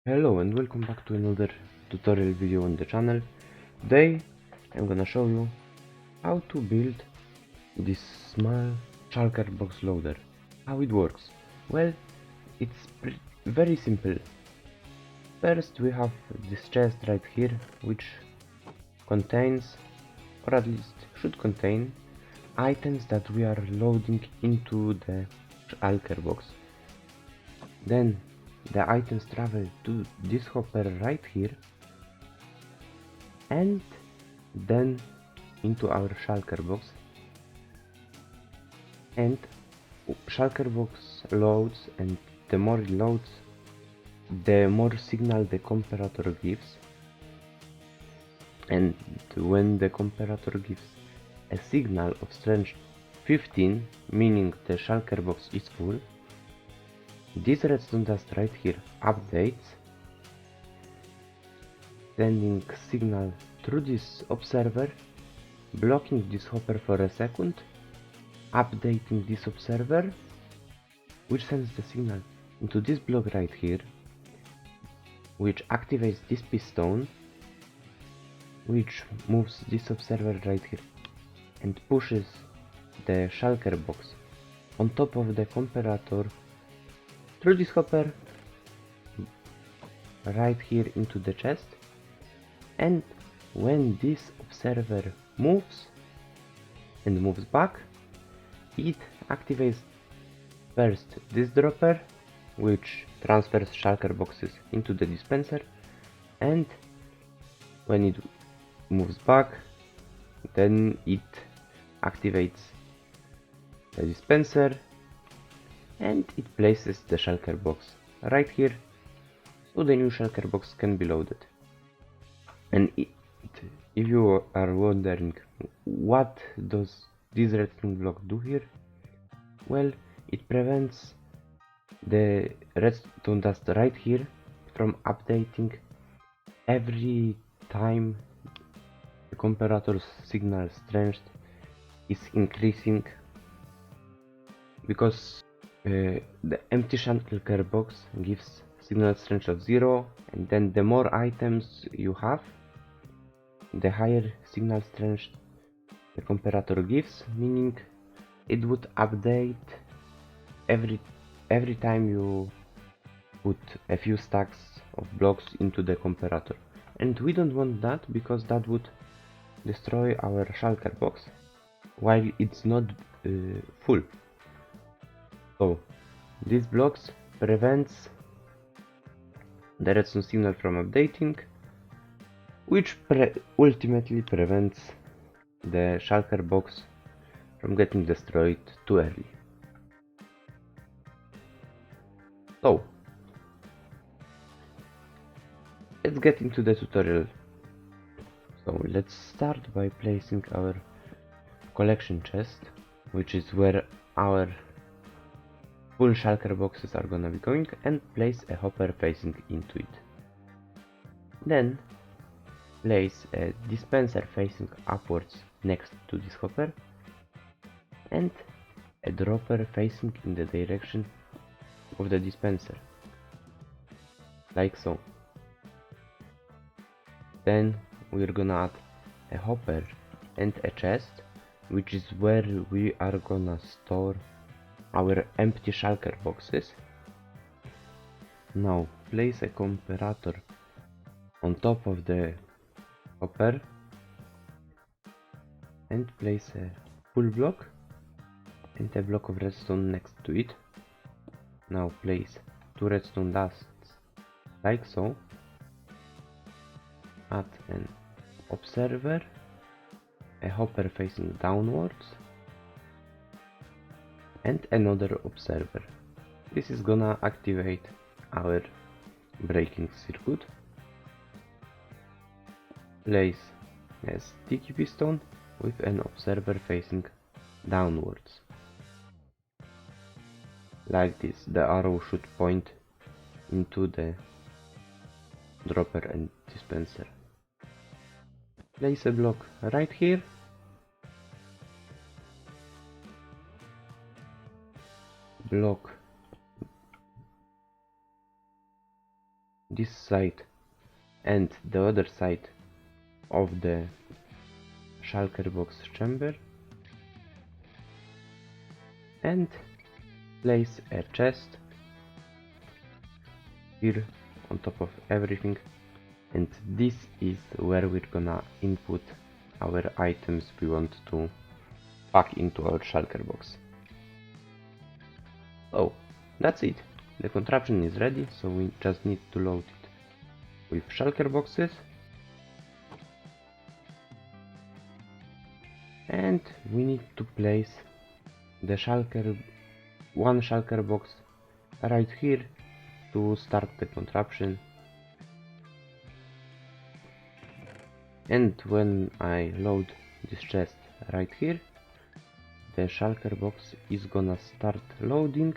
Hello and welcome back to another tutorial video on the channel. Today I'm gonna show you how to build this small shulker box loader. How it works? Well, it's very simple. First we have this chest right here, which contains, or at least should contain, items that we are loading into the shulker box. Then the items travel to this hopper right here and then into our shulker box, and shulker box loads, and the more it loads the more signal the comparator gives, and when the comparator gives a signal of strength 15, meaning the shulker box is full, this redstone dust right here updates, sending signal through this observer, blocking this hopper for a second, updating this observer, which sends the signal into this block right here, which activates this piston, which moves this observer right here and pushes the shulker box on top of the comparator through this hopper right here into the chest. And when this observer moves and moves back, it activates first this dropper, which transfers shulker boxes into the dispenser, and when it moves back, then it activates the dispenser and it places the shulker box right here, so the new shulker box can be loaded. And if you are wondering what does this redstone block do here, well, it prevents the redstone dust right here from updating every time the comparator's signal strength is increasing, because the empty shulker box gives signal strength of 0, and then the more items you have, the higher signal strength the comparator gives, meaning it would update every time you put a few stacks of blocks into the comparator. And we don't want that, because that would destroy our shulker box while it's not full. So these blocks prevents the redstone signal from updating, which ultimately prevents the shulker box from getting destroyed too early. So let's get into the tutorial. So let's start by placing our collection chest, which is where our full shulker boxes are gonna be going, and place a hopper facing into it. Then place a dispenser facing upwards next to this hopper, and a dropper facing in the direction of the dispenser, like so. Then we're gonna add a hopper and a chest, which is where we are gonna store our empty shulker boxes. Now place a comparator on top of the hopper and place a full block and a block of redstone next to it. Now place 2 redstone dusts like so. Add an observer, a hopper facing downwards, and another observer. This is gonna activate our braking circuit. Place a sticky piston with an observer facing downwards. Like this, the arrow should point into the dropper and dispenser. Place a block right here. Block this side and the other side of the shulker box chamber and place a chest here on top of everything, and this is where we're gonna input our items we want to pack into our shulker box. So that's it. The contraption is ready, so we just need to load it with shulker boxes, and we need to place the one shulker box right here to start the contraption. And when I load this chest right here, the shulker box is gonna start loading.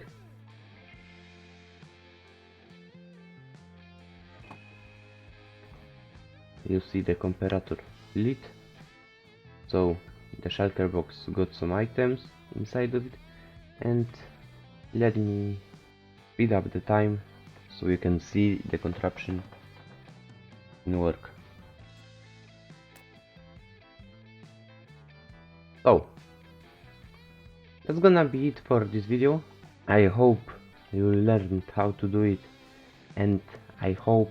You see the comparator lit, so the shulker box got some items inside of it, and let me speed up the time so you can see the contraption in work. So that's gonna be it for this video. I hope you learned how to do it, and I hope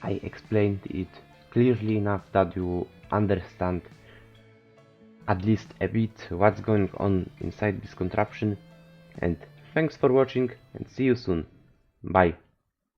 I explained it clearly enough that you understand at least a bit what's going on inside this contraption. And thanks for watching, and see you soon. Bye.